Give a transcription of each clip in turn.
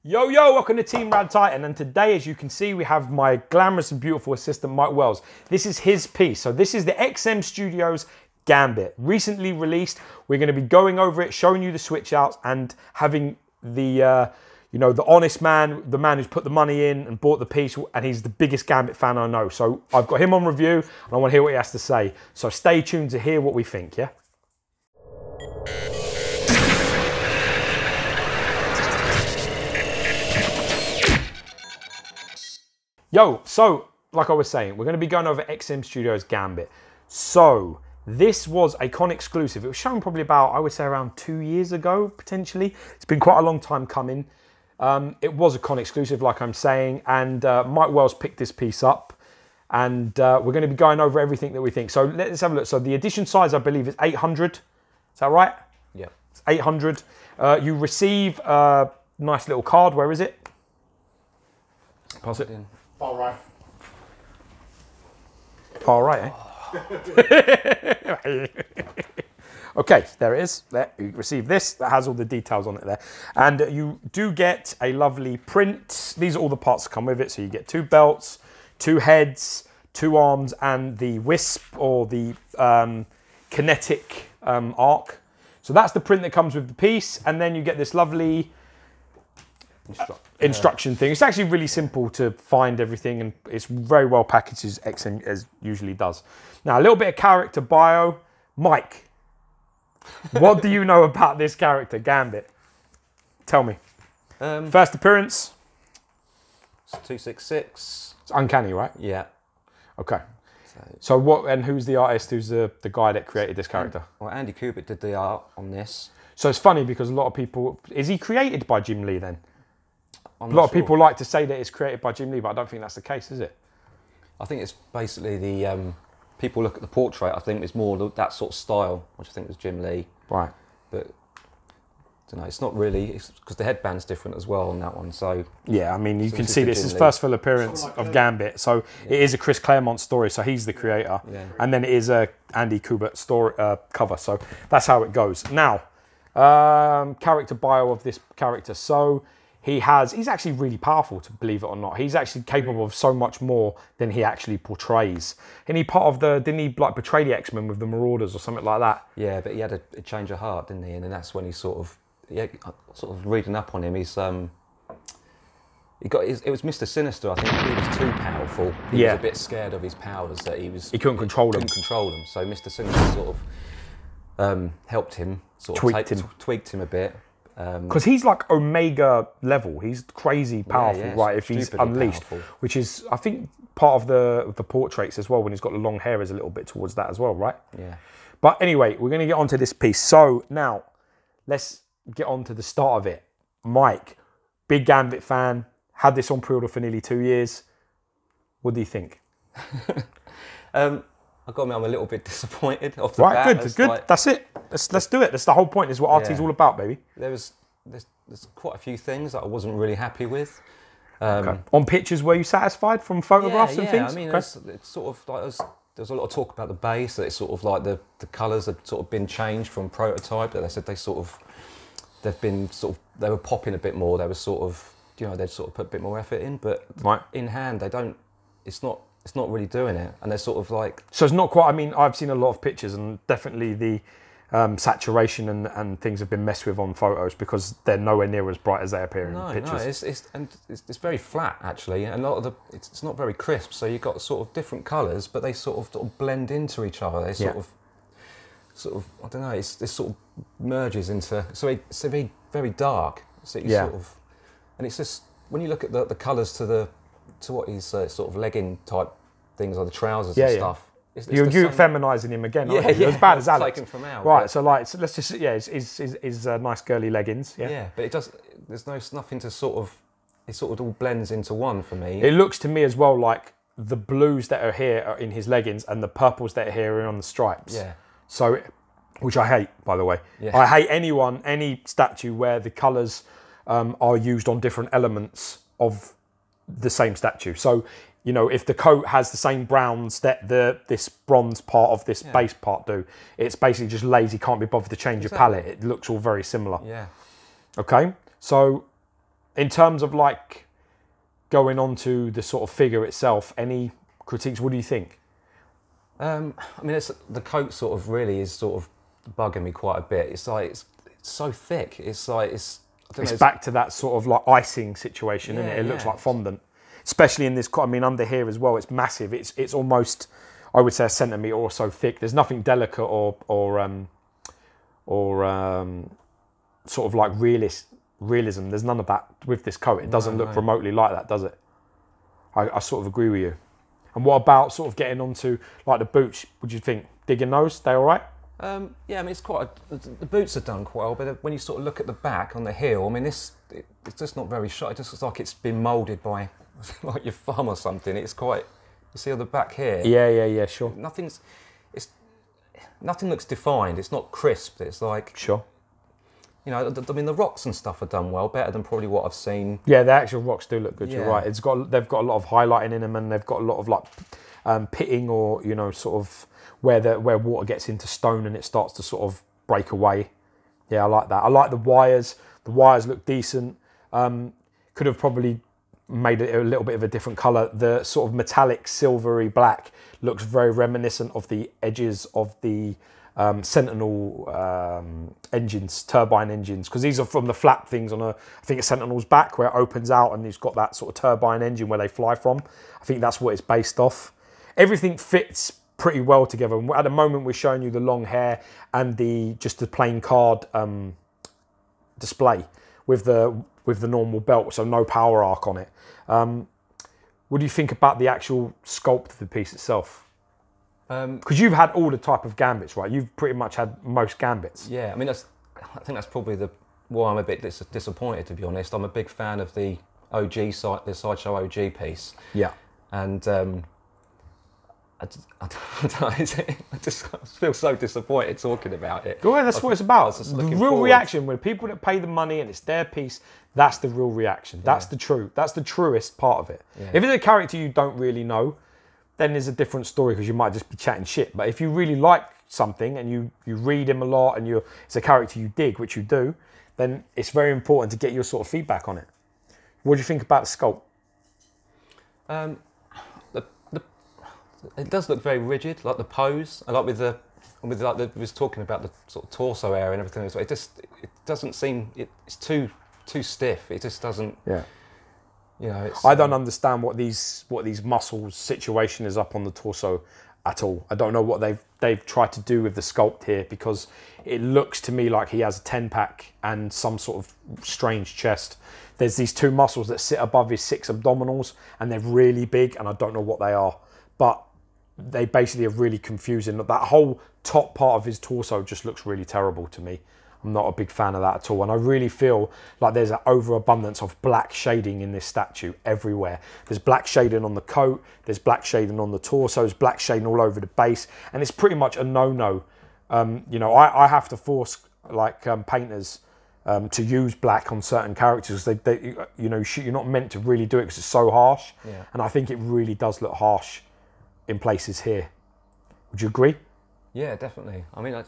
Yo, welcome to Team Radd Titan, and today, as you can see, we have my glamorous and beautiful assistant, Mike Wells. This is his piece. So this is the XM Studios Gambit, recently released. We're going to be going over it, showing you the switch outs, and having the, the honest man, the man who's put the money in and bought the piece, and he's the biggest Gambit fan I know. So I've got him on review, and I want to hear what he has to say. So stay tuned to hear what we think, yeah? Yo, so, like I was saying, we're going to be going over XM Studios Gambit. So, this was a con exclusive. It was shown probably about, I would say, around 2 years ago, potentially. It's been quite a long time coming. It was a con exclusive, like I'm saying, and Mike Wells picked this piece up. And we're going to be going over everything that we think. So, let's have a look. So, the edition size, I believe, is 800. Is that right? Yeah. It's 800. You receive a nice little card. Where is it? Pass it in. Far right. Far right, eh? Okay, there it is. There, you receive this. That has all the details on it there. And you do get a lovely print. These are all the parts that come with it. So you get 2 belts, 2 heads, 2 arms, and the wisp or the kinetic arc. So that's the print that comes with the piece. And then you get this lovely instruction thing. It's actually really simple to find everything, and it's very well packaged as XM as usually does. Now, a little bit of character bio. Mike, what do you know about this character, Gambit? Tell me. First appearance? It's 266. It's uncanny, right? Yeah. Okay. So what, and who's the artist, who's the guy that created this character? Well, Andy Kubert did the art on this. So it's funny because a lot of people, is he created by Jim Lee then? A lot of people like to say that it's created by Jim Lee, but I don't think that's the case, is it? I think it's basically the, people look at the portrait, I think it's more that sort of style, which I think was Jim Lee. Right. But, I don't know, it's not really, because the headband's different as well on that one, so... Yeah, I mean, you can see this is his first full appearance of Gambit, so it is a Chris Claremont story, so he's the creator, and then it is a Andy Kubert story cover, so that's how it goes. Now, character bio of this character. So he's actually really powerful, to believe it or not. He's actually capable of so much more than he actually portrays. And he part of didn't he like portray the XM with the Marauders or something like that? Yeah, but he had a change of heart, didn't he? And then that's when he sort of reading up on him, it was Mr. Sinister, I think. He was too powerful. He was a bit scared of his powers, that he couldn't control them. So Mr. Sinister sort of helped him, tweaked him a bit. Because he's like Omega level. He's crazy powerful, right? If he's unleashed, which is, I think, part of the portraits as well. When he's got the long hair, is a little bit towards that as well, right? Yeah. But anyway, we're going to get onto this piece. So now, let's get on to the start of it. Mike, big Gambit fan, had this on pre-order for nearly 2 years. What do you think? I've got to admit, I'm a little bit disappointed off the bat. Right, good. Like, that's it. Let's do it. That's the whole point. Is what RT's all about, baby. There's quite a few things that I wasn't really happy with. Okay. On pictures, were you satisfied from photographs and things? I mean, it's sort of like there's a lot of talk about the base, that it's sort of like the colours had sort of been changed from prototype. That they said they were popping a bit more. They were sort of, they'd sort of put a bit more effort in, but in hand they don't. It's not really doing it, and they're sort of like... So it's not quite... I mean, I've seen a lot of pictures, and definitely the saturation and things have been messed with on photos, because they're nowhere near as bright as they appear in pictures. No, it's very flat, actually, and a lot of it's not very crisp, so you've got sort of different colours, but they sort of blend into each other. They sort of, I don't know, it sort of merges into... So it's very, very dark. So you sort of... And it's just... When you look at the colours to what his sort of legging type things, or the trousers and stuff. You're feminising him again, aren't you? As bad as Alex. Taken from out. Right, so let's just, his nice girly leggings. Yeah, but it does, there's nothing to sort of, it sort of all blends into one for me. It looks to me as well like the blues that are here are in his leggings, and the purples that are here are on the stripes. Yeah. So, which I hate, by the way. Yeah. I hate any statue where the colours are used on different elements of the same statue. So, if the coat has the same browns that this bronze part of this base part do, it's basically just lazy, can't be bothered to change your palette. It looks all very similar. Yeah. Okay, so In terms of like going on to the sort of figure itself, any critiques? What do you think? I mean, the coat sort of really is sort of bugging me quite a bit. It's like it's so thick. It's like it's back to that sort of like icing situation, isn't it? It looks like fondant, especially in this. I mean, under here as well, it's massive. It's almost, I would say, a centimetre or so thick. There's nothing delicate or sort of like realism. There's none of that with this coat. It doesn't look remotely like that, does it? I sort of agree with you. And what about sort of getting onto like the boots? What do you think? Digging those? They all right? Yeah, I mean, it's quite. The boots are done quite well, but when you sort of look at the back on the heel, I mean, it's just not very sharp. It just looks like it's been moulded by like your thumb or something. It's quite. You see on the back here? Yeah, sure. Nothing looks defined. It's not crisp. It's like sure. You know, I mean, the rocks and stuff are done well, better than probably what I've seen. Yeah, the actual rocks do look good. Yeah. You're right. They've got a lot of highlighting in them, and they've got a lot of like pitting, or you know, sort of where water gets into stone and it starts to sort of break away. Yeah, I like that. I like the wires. The wires look decent. Could have probably made it a little bit of a different colour. The sort of metallic silvery black looks very reminiscent of the edges of the Sentinel engines, turbine engines, because these are from the flap things on I think it's Sentinel's back where it opens out and it's got that sort of turbine engine where they fly from. I think that's what it's based off. Everything fits pretty well together. At the moment we're showing you the long hair and just the plain card display with the normal belt, so no power arc on it. What do you think about the actual sculpt of the piece itself? Because you've had all the type of gambits, right? You've pretty much had most gambits. Yeah, I mean, I think that's probably why I'm a bit disappointed, to be honest. I'm a big fan of the the Sideshow OG piece. Yeah. And I just feel so disappointed talking about it. Well, that's what it's about. The real reaction, when people that pay the money and it's their piece, that's the real reaction. That's the truest part of it. Yeah. If it's a character you don't really know, then there's a different story because you might just be chatting shit. But if you really like something and you read him a lot and it's a character you dig, which you do, then it's very important to get your sort of feedback on it. What do you think about the sculpt? It does look very rigid, like the pose. I like we was talking about the sort of torso area and everything. It doesn't seem, it's too stiff. It just doesn't. Yeah. You know, I don't understand what these muscles situation is up on the torso at all. I don't know what they've tried to do with the sculpt here, because it looks to me like he has a 10-pack and some sort of strange chest. There's these two muscles that sit above his 6 abdominals and they're really big and I don't know what they are, but they basically are really confusing. That whole top part of his torso just looks really terrible to me. I'm not a big fan of that at all. And I really feel like there's an overabundance of black shading in this statue everywhere. There's black shading on the coat, there's black shading on the torso, there's black shading all over the base. And it's pretty much a no-no. You know, I have to force like painters to use black on certain characters. You know, you're not meant to really do it because it's so harsh. Yeah. And I think it really does look harsh in places here. Would you agree? Yeah, definitely. I mean, I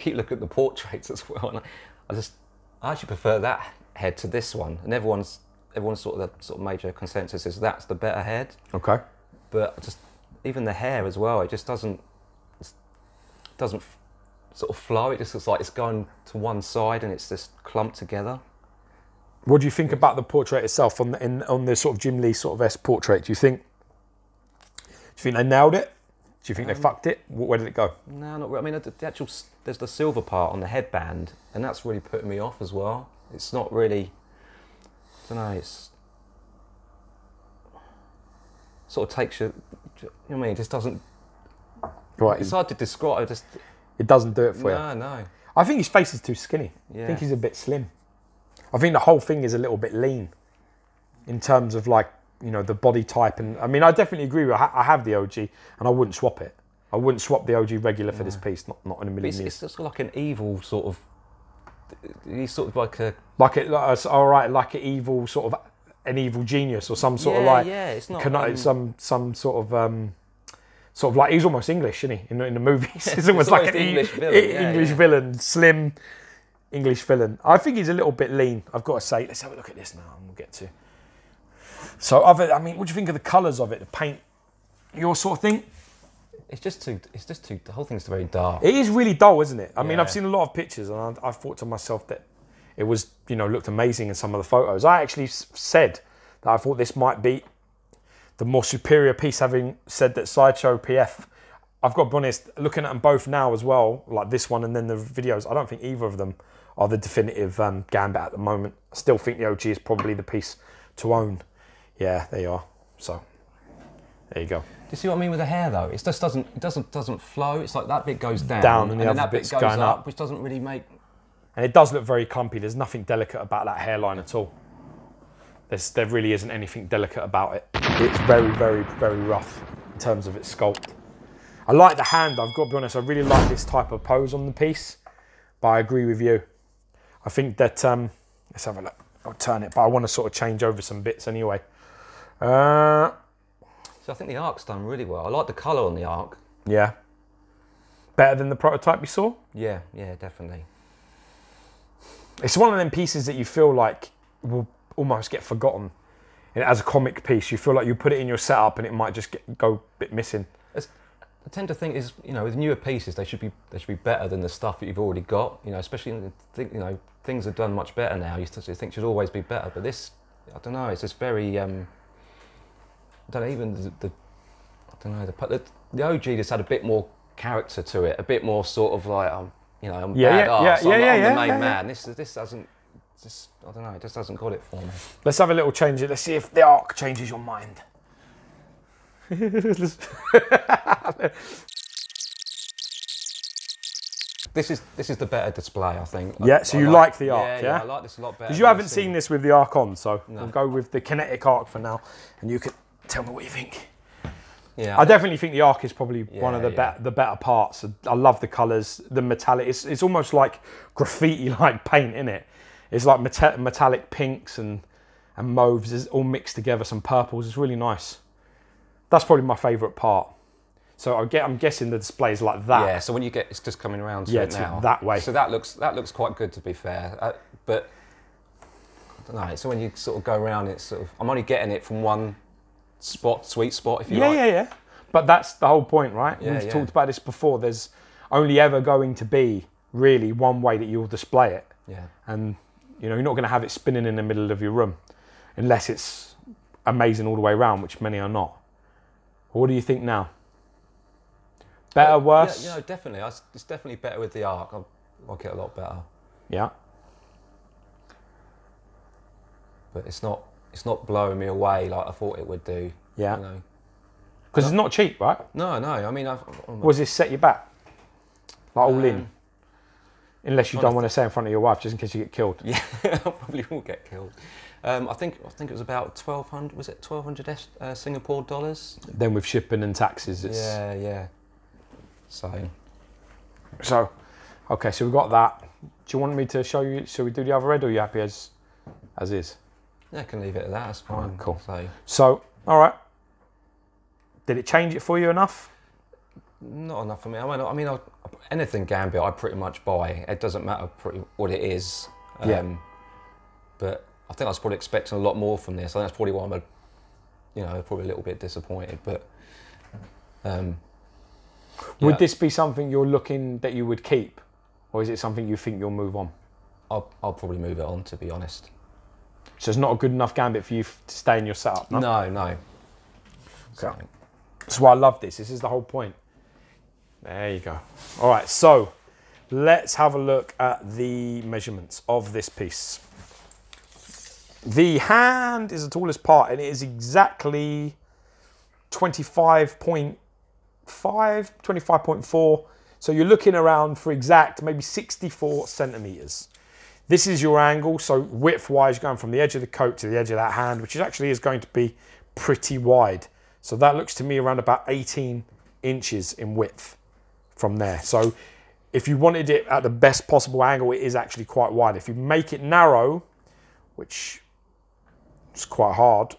keep looking at the portraits as well, and I actually prefer that head to this one. And everyone's sort of major consensus is that's the better head. Okay. But just even the hair as well, it just doesn't sort of flow. It just looks like it's going to one side and it's just clumped together. What do you think about the portrait itself on the sort of Jim Lee sort of S portrait? Do you think they nailed it? Do you think they fucked it? Where did it go? No, not really. I mean, the actual, there's the silver part on the headband, and that's really putting me off as well. It's not really, I don't know, it's sort of takes you know what I mean? It just doesn't, right. It's hard to describe. It doesn't do it for you. No. I think his face is too skinny. Yeah. I think he's a bit slim. I think the whole thing is a little bit lean in terms of like, you know, the body type. And I mean, I definitely agree with I have the OG and I wouldn't swap it. I wouldn't swap the OG regular for this piece, not in a million years. It's just like an evil sort of, he's sort of like a... like an evil sort of, an evil genius or some sort of like... Yeah, it's not... some sort of like, he's almost English, isn't he, in the movies? He's almost like an English villain, slim, English villain. I think he's a little bit lean, I've got to say. Let's have a look at this now and we'll get to. So, I mean, what do you think of the colours of it, the paint, your sort of thing? It's just too, the whole thing's very dark. It is really dull, isn't it? I mean, I've seen a lot of pictures and I thought to myself that it was, you know, looked amazing in some of the photos. I actually said that I thought this might be the more superior piece, having said that Sideshow PF, I've got to be honest, looking at them both now as well, like this one and then the videos, I don't think either of them are the definitive Gambit at the moment. I still think the OG is probably the piece to own. Yeah, there you are. So, there you go. Do you see what I mean with the hair though? It just doesn't flow. It's like that bit goes down and the other bit's goes going up, which doesn't really make. And it does look very clumpy. There's nothing delicate about that hairline at all. There really isn't anything delicate about it. It's very, very, very rough in terms of its sculpt. I like the hand, I've got to be honest. I really like this type of pose on the piece, but I agree with you. I think that, let's have a look. I'll turn it, but I want to sort of change over some bits anyway. So I think the arc's done really well. I like the colour on the arc. Yeah. Better than the prototype you saw? Yeah, yeah, definitely. It's one of them pieces that you feel like will almost get forgotten. And as a comic piece, you feel like you put it in your setup and it might just go a bit missing. I tend to think is, you know, with newer pieces, they should be better than the stuff that you've already got. You know, especially in you know, things are done much better now. You think should always be better, but this, I don't know. It's just very. I don't know, even I don't know. The OG just had a bit more character to it, a bit more sort of like, you know, I'm badass. I'm the main man. This doesn't. Just, I don't know. It just hasn't got it for me. Let's have a little change. Let's see if the arc changes your mind. This is the better display, I think. Yeah, so you like the arc, yeah? I like this a lot better. Because you haven't seen this with the arc on, so we'll go with the kinetic arc for now, and you can tell me what you think. Yeah, I definitely think the arc is probably one of the better parts. I love the colours, the metallic. It's almost like graffiti-like paint, isn't it? It's like metallic pinks and mauves, it's all mixed together, some purples. It's really nice. That's probably my favourite part. So I'm guessing the display is like that. Yeah. So when you get, it's just coming around to it now. That way. So that looks quite good, to be fair. But I don't know. So when you sort of go around, it's sort of, I'm only getting it from one spot, sweet spot, if you like. Yeah. But that's the whole point, right? We've talked about this before. There's only ever going to be really one way that you'll display it. Yeah. And you know, you're not going to have it spinning in the middle of your room unless it's amazing all the way around, which many are not. What do you think now? Better, worse? Yeah, you know, definitely. It's definitely better with the arc. I like it a lot better. Yeah. But it's not blowing me away like I thought it would do. Yeah. You know. Because it's not cheap, right? No. I mean, Was this set you back? Like all in? Unless you don't want to say in front of your wife, just in case you get killed. Yeah, I probably will get killed. I think it was about 1,200. Was it 1,200 Singapore dollars? Then with shipping and taxes, it's yeah. So, okay, so we've got that. Do you want me to show you? Shall we do the other red, or are you happy as is? Yeah, I can leave it at that. That's fine. Right, cool. So, all right. Did it change it for you enough? Not enough for me. I mean, anything Gambit, I pretty much buy. It doesn't matter what it is. But I think I was probably expecting a lot more from this. I think that's probably why I'm, probably a little bit disappointed. But would this be something you're looking that you would keep, or is it something you think you'll move on? I'll probably move it on, to be honest. So it's not a good enough Gambit for you to stay in your setup, no? No. Okay. That's why I love this. This is the whole point. There you go. All right, so let's have a look at the measurements of this piece. The hand is the tallest part, and it is exactly 25.5, 25.4. So you're looking around, for exact, maybe 64 centimeters. This is your angle, so width-wise, going from the edge of the coat to the edge of that hand, which actually is going to be pretty wide. So that looks to me around about 18 inches in width from there. So if you wanted it at the best possible angle, it is actually quite wide. If you make it narrow, which is quite hard,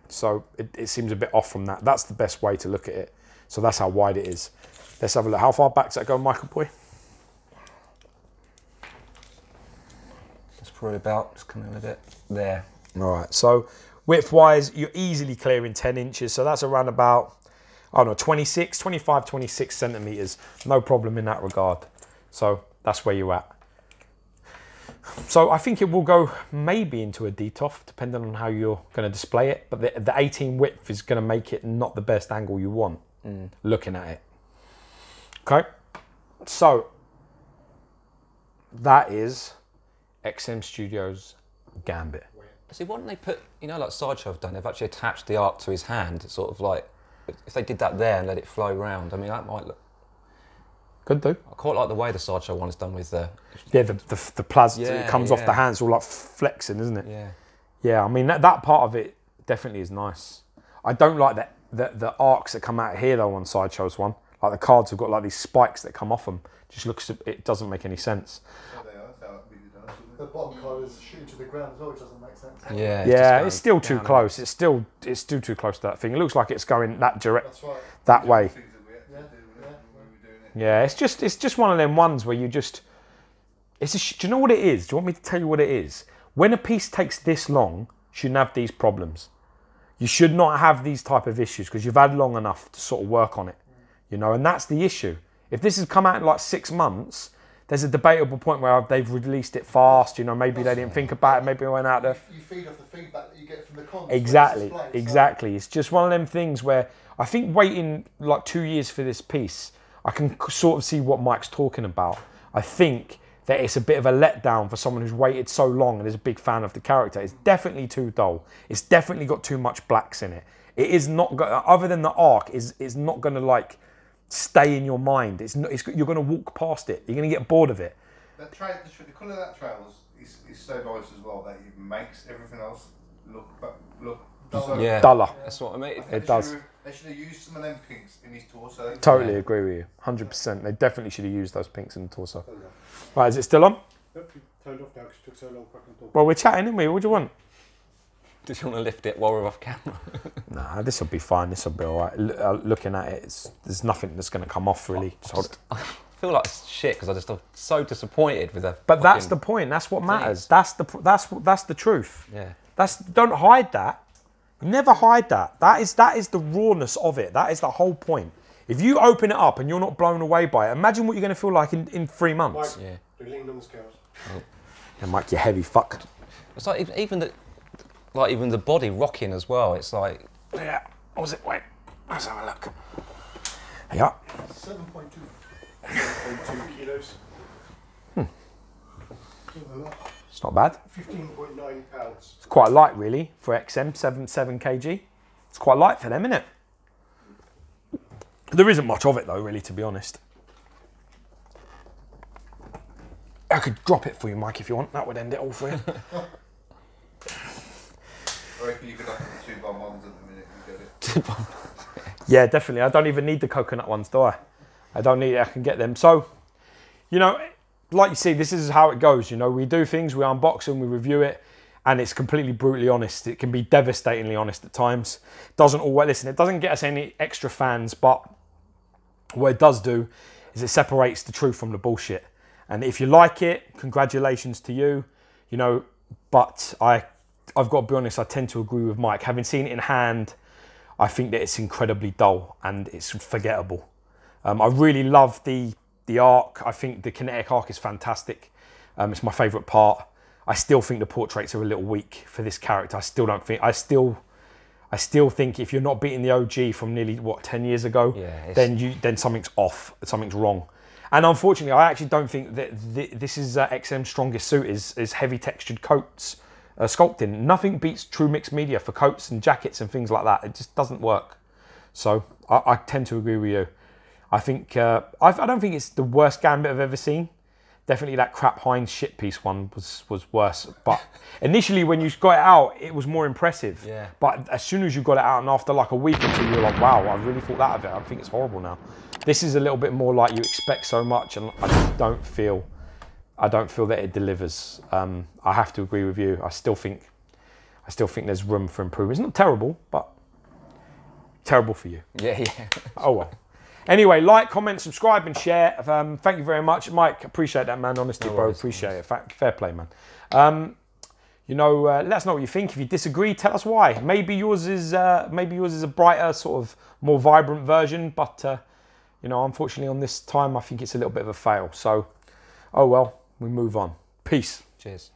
so it seems a bit off from that. That's the best way to look at it. So that's how wide it is. Let's have a look. How far back does that go, Michael boy? probably about, just coming in a bit there. All right, so width-wise, you're easily clearing 10 inches, so that's around about, I don't know, 25, 26 centimetres. No problem in that regard. So that's where you're at. So I think it will go maybe into a DTOF, depending on how you're going to display it. But the 18 width is going to make it not the best angle you want, looking at it. Okay, so that is XM Studios Gambit. See, why don't they put, you know, like Sideshow have done, they've actually attached the arc to his hand. It's sort of like, if they did that there and let it flow round, I mean, that might look... Could do. I quite like the way the Sideshow one is done with the... Yeah, the plasma, it comes off the hands, all like flexing, isn't it? Yeah. Yeah, I mean, that part of it definitely is nice. I don't like the arcs that come out here, though, on Sideshow's one. Like, the cards have got, like, these spikes that come off them. Just looks, it doesn't make any sense. The bottom card is shooting to the ground as well, which doesn't make sense. Yeah, yeah, it's still too close. It's still too close to that thing. It looks like it's going that direct, that way. Yeah, it's just one of them ones where you just, do you know what it is? Do you want me to tell you what it is? When a piece takes this long, you shouldn't have these problems. You should not have these type of issues because you've had long enough to sort of work on it, you know, and that's the issue. If this has come out in like 6 months, there's a debatable point where they've released it fast, you know, maybe they didn't think about it, maybe it went out there. You feed off the feedback that you get from the cons. Exactly. It's just one of them things where I think waiting like 2 years for this piece, I can sort of see what Mike's talking about. I think that it's a bit of a letdown for someone who's waited so long and is a big fan of the character. It's definitely too dull. It's definitely got too much blacks in it. It is not, other than the arc, is not going to like stay in your mind. You're going to walk past it. You're going to get bored of it. The colour of that trail is so nice as well that it makes everything else look duller. Duller. That's what I mean. They should have used some of them pinks in his torso. Totally agree with you. 100%. They definitely should have used those pinks in the torso. Right, is it still on? Yep, you turned off now because it took so long fucking talking. Well, we're chatting, aren't we? What do you want? Did you want to lift it while we're off camera? Nah, this will be fine. This will be all right. Looking at it, there's nothing that's going to come off really. I feel like shit because I just am so disappointed with that. But that's the point. That's what matters. That's the truth. Yeah. Don't hide that. Never hide that. That is the rawness of it. That is the whole point. If you open it up and you're not blown away by it, imagine what you're going to feel like in 3 months. Mike, you're leaning on the scales. Oh. Yeah, Mike, you heavy fuck. It's like even the body rocking as well. It's like, yeah. What was it? Wait, let's have a look. Yeah. 7.2 kilos. It's not bad. 15.9 pounds. It's quite light, really, for XM, 7 kg. It's quite light for them, isn't it? There isn't much of it, though, really, to be honest. I could drop it for you, Mike, if you want. That would end it all for you. I reckon you could have the 2x1s at the minute and get it. Yeah, definitely. I don't even need the coconut ones, do I? I don't need it. I can get them. So, you know, like you see, this is how it goes. You know, we do things, we unbox them, we review it, and it's completely brutally honest. It can be devastatingly honest at times. Doesn't always, listen, it doesn't get us any extra fans, but what it does do is it separates the truth from the bullshit. And if you like it, congratulations to you, you know, but I've got to be honest, I tend to agree with Mike. Having seen it in hand, I think that it's incredibly dull and it's forgettable. I really love the arc. I think the kinetic arc is fantastic. It's my favourite part. I still think the portraits are a little weak for this character. I still think if you're not beating the OG from nearly, 10 years ago, then something's off, something's wrong. And unfortunately, I actually don't think that this is XM's strongest suit is heavy textured coats, sculpting. Nothing beats true mixed media for coats and jackets and things like that. It just doesn't work. So I tend to agree with you. I think I don't think it's the worst Gambit I've ever seen. Definitely that crap Heinz shit piece one was worse. But initially when you got it out, it was more impressive. Yeah. But as soon as you got it out and after like a week or two, you're like, wow, I really thought that of it. I think it's horrible now. This is a little bit more like you expect so much, and I just don't feel that it delivers. I have to agree with you. I still think there's room for improvement. It's not terrible, but terrible for you. Yeah. Oh well. Anyway, like, comment, subscribe, and share. Thank you very much, Mike. Appreciate that, man. Honestly, bro, appreciate it. Fair play, man. You know, let us know what you think. If you disagree, tell us why. Maybe yours is a brighter, sort of more vibrant version. But you know, unfortunately, on this time, I think it's a little bit of a fail. So, oh well, we move on. Peace. Cheers.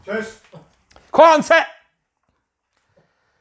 Cheers. Quiet on set.